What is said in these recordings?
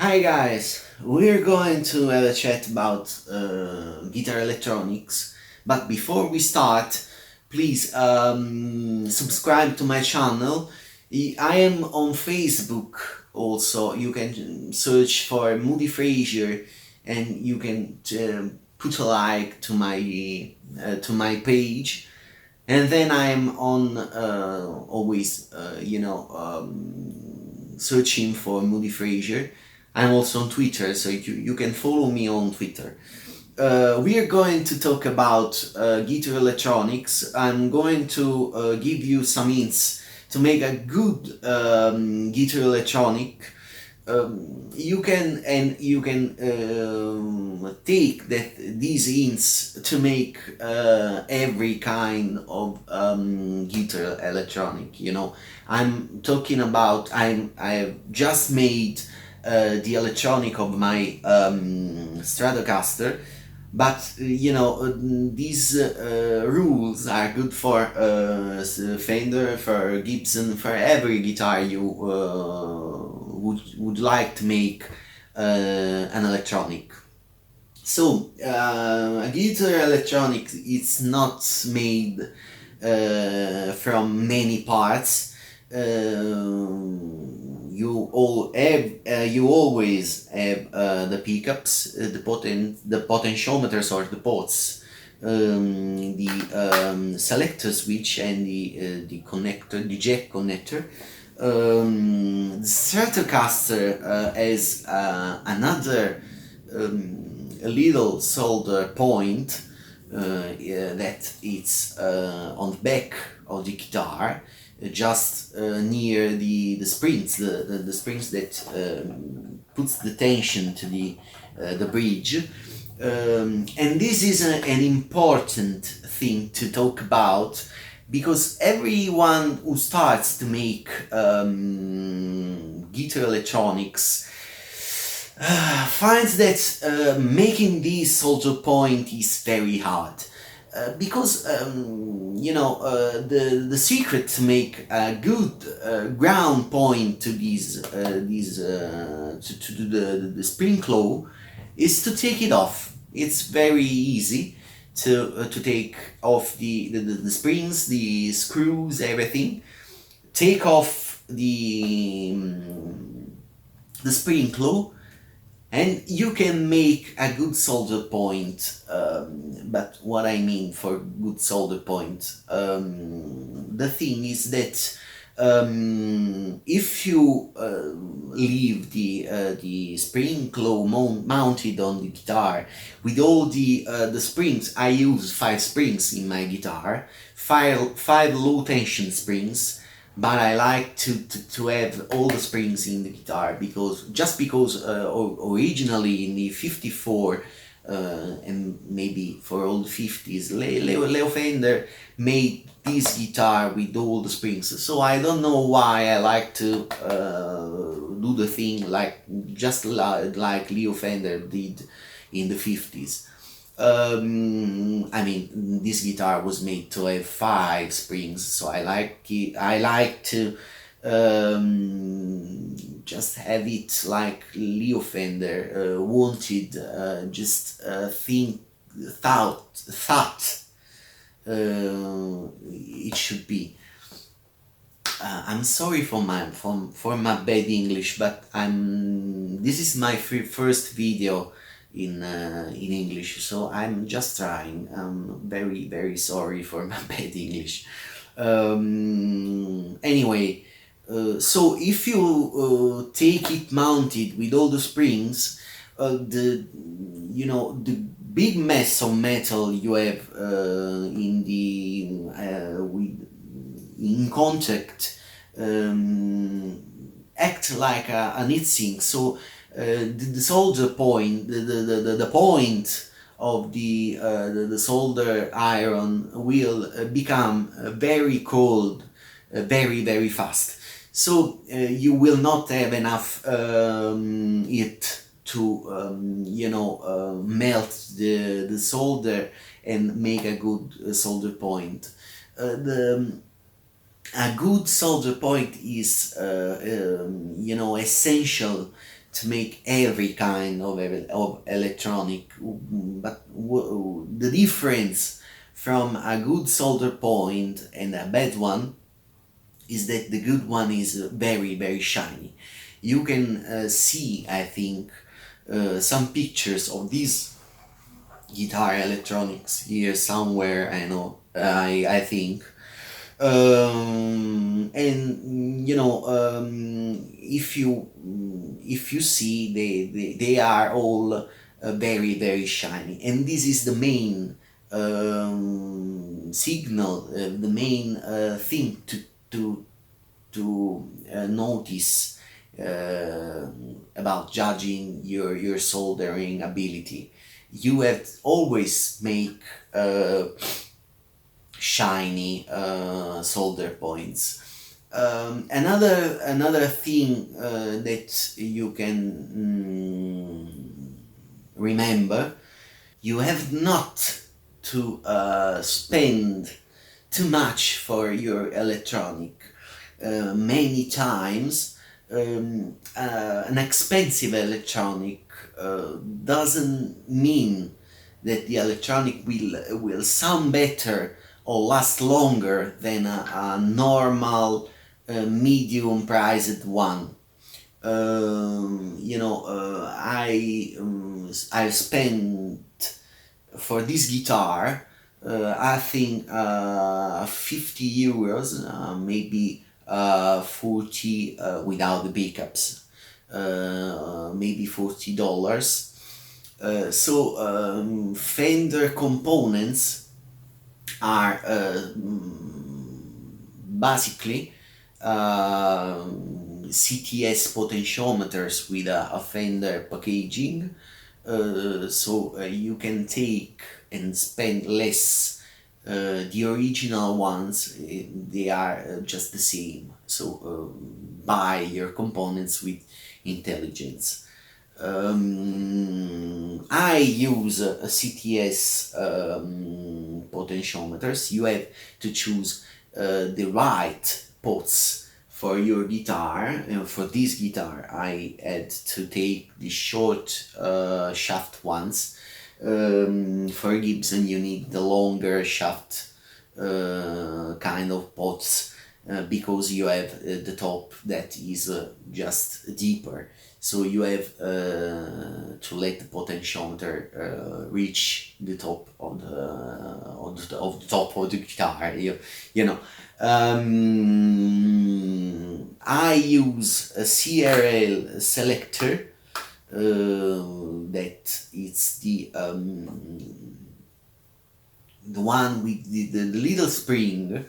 Hi guys, we're going to have a chat about guitar electronics, but before we start, please subscribe to my channel. I am on Facebook also. You can search for Moody Frazier and you can put a like to my page. And then I'm on always, searching for Moody Frazier. I'm also on Twitter, so you can follow me on Twitter. We are going to talk about guitar electronics. I'm going to give you some hints to make a good guitar electronic. You can take these hints to make every kind of guitar electronic. I'm talking about I've just made the electronic of my Stratocaster, but these rules are good for Fender, for Gibson, for every guitar you would like to make an electronic. So a guitar electronic it's not made from many parts. You always have the pickups, the potentiometers or the pots, the selector switch and the connector, the jack connector. The Stratocaster has another a little solder point that it's on the back of the guitar, just near the springs, the springs that puts the tension to the bridge. And this is an important thing to talk about, because everyone who starts to make guitar electronics finds that making this solder point is very hard. Because the secret to make a good ground point to the spring claw is to take it off. It's very easy to take off the springs, the screws, everything. Take off the spring claw, and you can make a good solder point. But what I mean for good solder point, the thing is that if you leave the spring claw mounted on the guitar with all the springs, I use 5 springs in my guitar, five low tension springs. But I like to have all the springs in the guitar, because originally in the 54 and maybe for all the 50s, Leo Fender made this guitar with all the springs. So I don't know why I like to do the thing like Leo Fender did in the 50s. I mean, this guitar was made to have 5 springs, so I like to just have it like Leo Fender wanted, just thought it should be. I'm sorry for my bad English, but this is my first video in English, so I'm just trying. I'm very, very sorry for my bad English. Anyway, so if you take it mounted with all the springs, the big mess of metal you have in contact act like an heat sink. So the solder point, the point of the solder iron will become very cold, very, very fast. So you will not have enough heat to melt the solder and make a good solder point. A good solder point is essential to make every kind of electronic, but the difference from a good solder point and a bad one is that the good one is very, very shiny. You can see, I think, some pictures of these guitar electronics here somewhere. I know, I think. And if you see, they are all very, very shiny, and this is the main signal, the main thing to notice about judging your soldering ability. You have to always make shiny solder points. Another thing that you can remember, you have not to spend too much for your electronic. Many times, an expensive electronic doesn't mean that the electronic will sound better or last longer than a normal medium priced one. I spent for this guitar, I think 50 euros, maybe 40 without the pickups, maybe $40. Fender components are basically CTS potentiometers with a Fender packaging, you can take and spend less. The original ones, they are just the same, buy your components with intelligence. I use a CTS potentiometers. You have to choose the right pots for your guitar. For this guitar, I had to take the short shaft ones. For Gibson, you need the longer shaft kind of pots because you have the top that is just deeper. So you have to let the potentiometer reach the top of the top of the guitar. You know. I use a CRL selector that it's the one with the little spring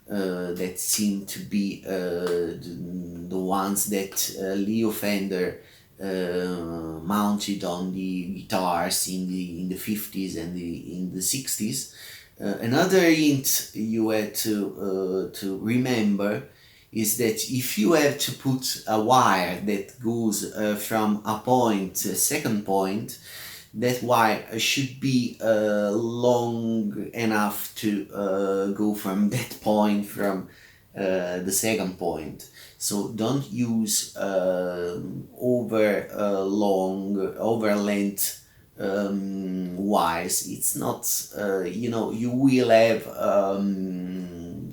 that seem to be the ones that Leo Fender mounted on the guitars in the 50s and in the 60s. Another hint you had to remember is that if you have to put a wire that goes from a point to a second point, that wire should be long enough to go from that point from the second point. So don't use over length wires. It's not, you will have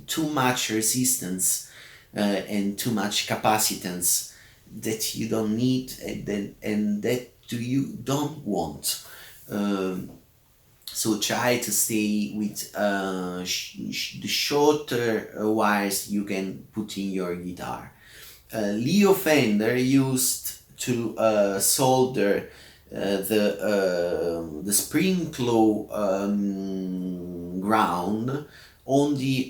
too much resistance and too much capacitance that you don't need and that you don't want. So try to stay with the shorter wires you can put in your guitar. Leo Fender used to solder the spring claw ground on the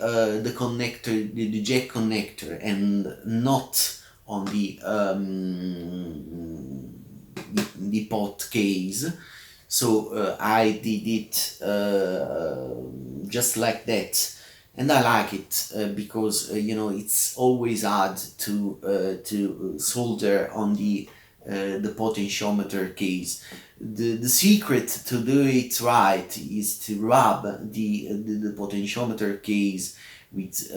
connector, the jack connector, and not on the pot case. So I did it just like that, and I like it because it's always hard to solder on the potentiometer case. The secret to do it right is to rub the potentiometer case with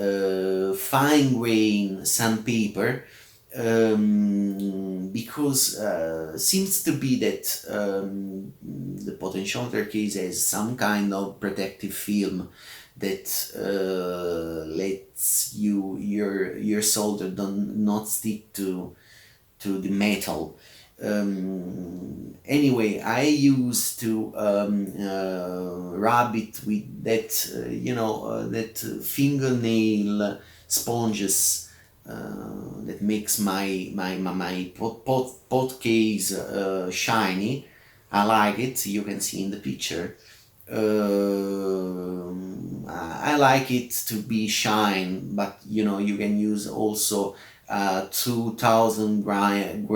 fine grain sandpaper because seems to be that the potentiometer case has some kind of protective film that lets your solder not stick to the metal. Anyway, I used to rub it with that, that fingernail sponges that makes my pot case shiny. I like it. You can see in the picture. I like it to be shine, but you can use also 2000 grain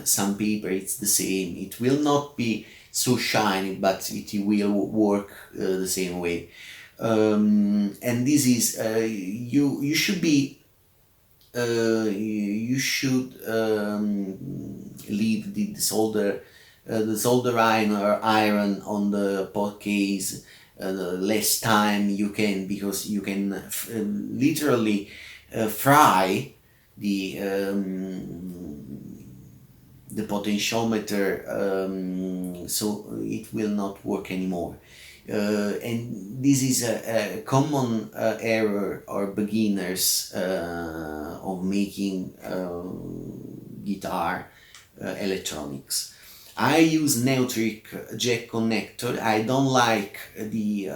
sandpaper. It's the same. It will not be so shiny, but it will work the same way. And this is you should be you should leave the solder iron on the pot case the less time you can, because you can literally fry the potentiometer, so it will not work anymore. And this is a common error or beginners of making guitar electronics. I use Neutrik jack connector. I don't like the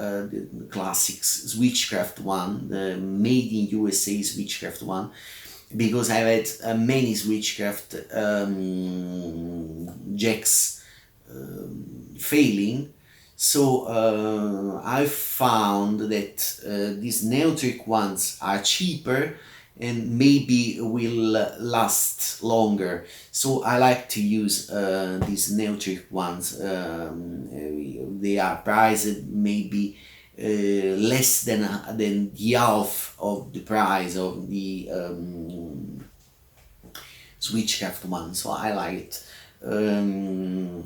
classic Switchcraft one, the made in USA Switchcraft one, because I've had many Switchcraft jacks failing. So I found that these Neutrik ones are cheaper and maybe will last longer. So I like to use these Neutrik ones. They are priced maybe less than the half of the price of the Switchcraft one. So I like it.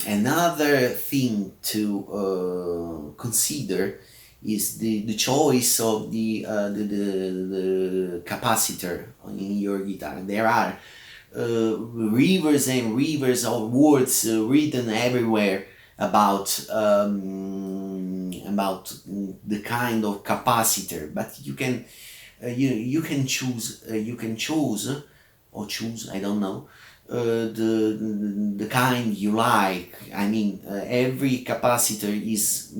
Another thing to consider is the choice of the capacitor in your guitar. There are rivers and rivers of words written everywhere about the kind of capacitor, but you can choose or choose, I don't know, the kind you like. I mean, every capacitor is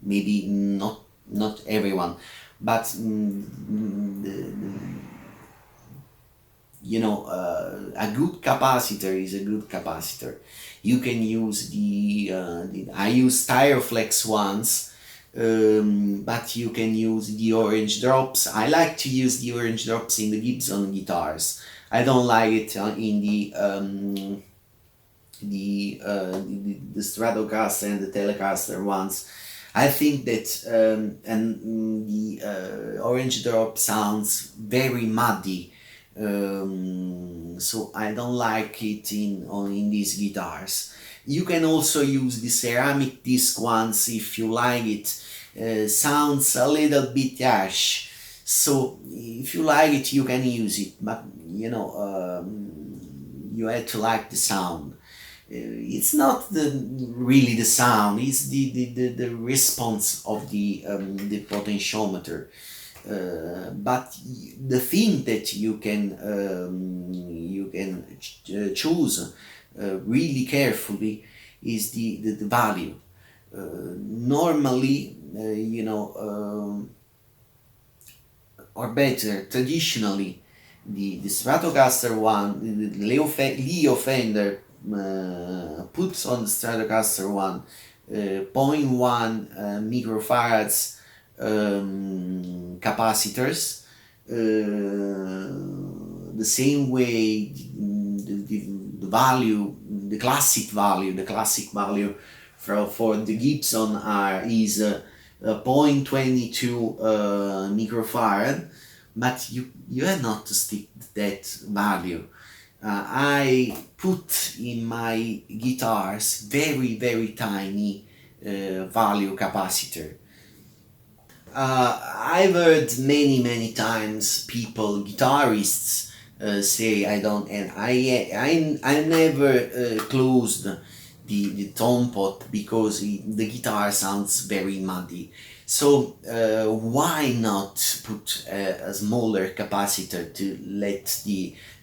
maybe not everyone, but a good capacitor is a good capacitor. You can use I use Styroflex ones, but you can use the orange drops. I like to use the orange drops in the Gibson guitars. I don't like it in the Stratocaster and the Telecaster ones. I think that the orange drop sounds very muddy, so I don't like it in these guitars. You can also use the ceramic disc ones if you like it. Sounds a little bit harsh, so if you like it you can use it, but you have to like the sound. It's not really the sound, it's the response of the potentiometer. But the thing that you can choose really carefully is the value. Normally, or better, traditionally, the Stratocaster one, the Leo Fender puts on the Stratocaster one 0.1 microfarads capacitors, the same way the value, the classic value for the Gibson is 0.22 microfarad, but you have not to stick that value. I put in my guitars very tiny value capacitor. I've heard many times people, guitarists, say I don't, and I never closed the tone pot because the guitar sounds very muddy. So why not put a smaller capacitor to let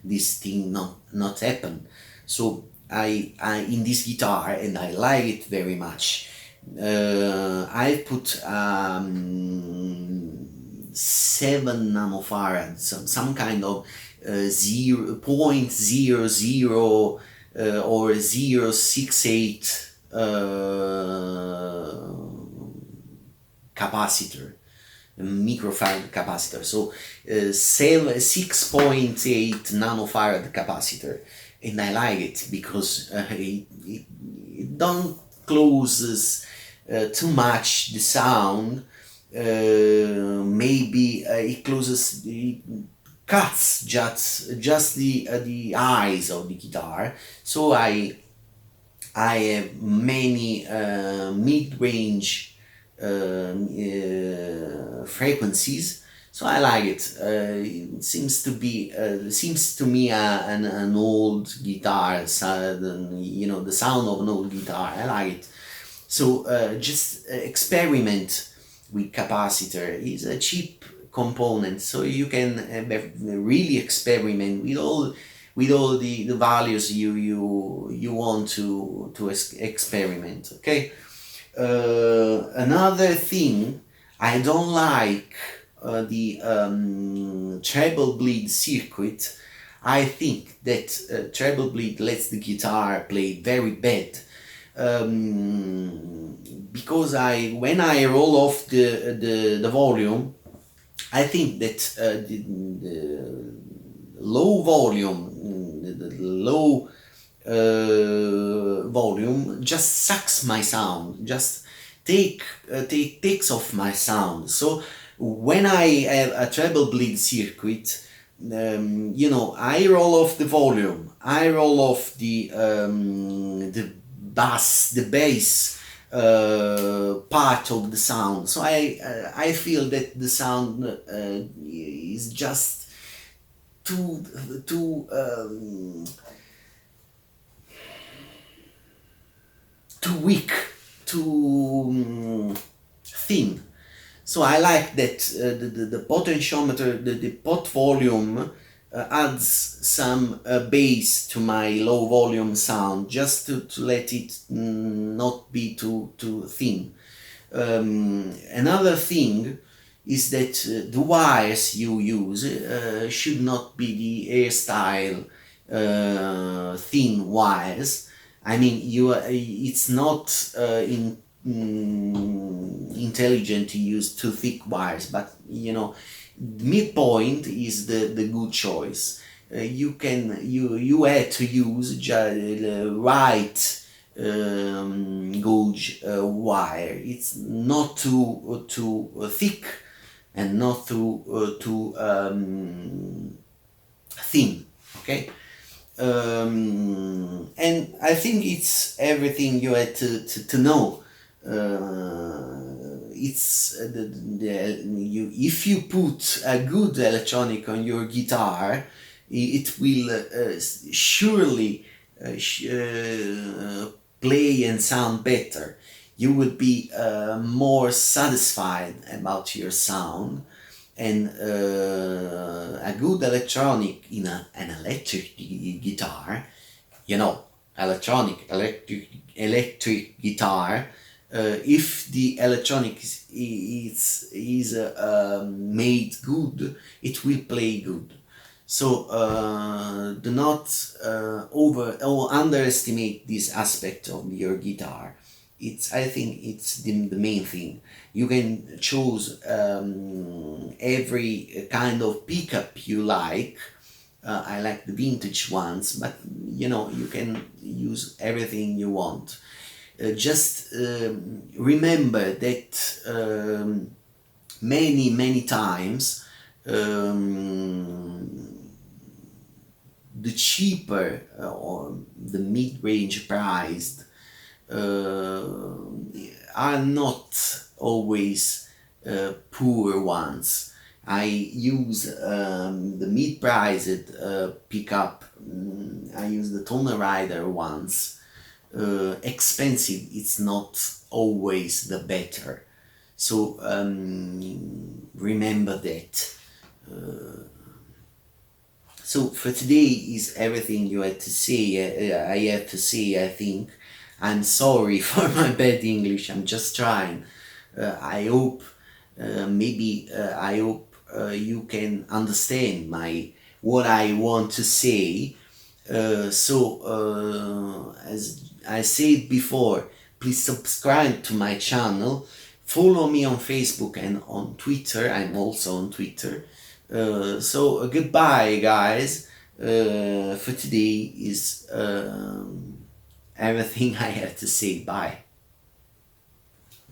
this thing not happen? So I in this guitar, and I like it very much. I put 7 nanofarad, some kind of 0.00 or 0.68 capacitor, a microfarad capacitor. So 6.8 nanofarad capacitor, and I like it because it don't closes too much the sound. Maybe it closes, it cuts just the eyes of the guitar. So I have many mid-range frequencies, so I like it. It seems to be seems to me an old guitar, you know, the sound of an old guitar. I like it. So just experiment with capacitor. It's a cheap component, so you can really experiment with all the values you want to experiment. Okay. Another thing, I don't like the treble bleed circuit. I think that treble bleed lets the guitar play very bad. Because when I roll off the volume, I think that the low volume, the low volume just sucks my sound, just takes off my sound. So when I have a treble bleed circuit, you know, I roll off the volume, I roll off the bass part of the sound. So I feel that the sound is just too weak, too thin. So I like that the potentiometer, the pot volume adds some bass to my low volume sound, just to let it not be too thin. Another thing is that the wires you use should not be the hairstyle thin wires. I mean, it's not intelligent to use too thick wires, but you know, midpoint is the good choice. You had to use the right gauge wire. It's not too thick and not too thin. Okay. And I think it's everything you had to know. It's if you put a good electronic on your guitar, it will surely play and sound better. You will be more satisfied about your sound, and a good electronic in an electric guitar, you know, electric guitar, if the electronic is made good, it will play good. So do not over or underestimate this aspect of your guitar. I think it's the main thing. You can choose every kind of pickup you like. I like the vintage ones, but you know, you can use everything you want. Just remember that many times the cheaper or the mid-range priced are not always poor ones. I use the mid-priced pickup. I use the Toner Rider ones. Expensive, it's not always the better. So remember that. So for today is everything you had to say. I had to say. I think I'm sorry for my bad English. I'm just trying. I hope I hope you can understand my what I want to say. As I said before, please subscribe to my channel. Follow me on Facebook and on Twitter. I'm also on Twitter. Goodbye, guys. For today is everything I have to say. Bye.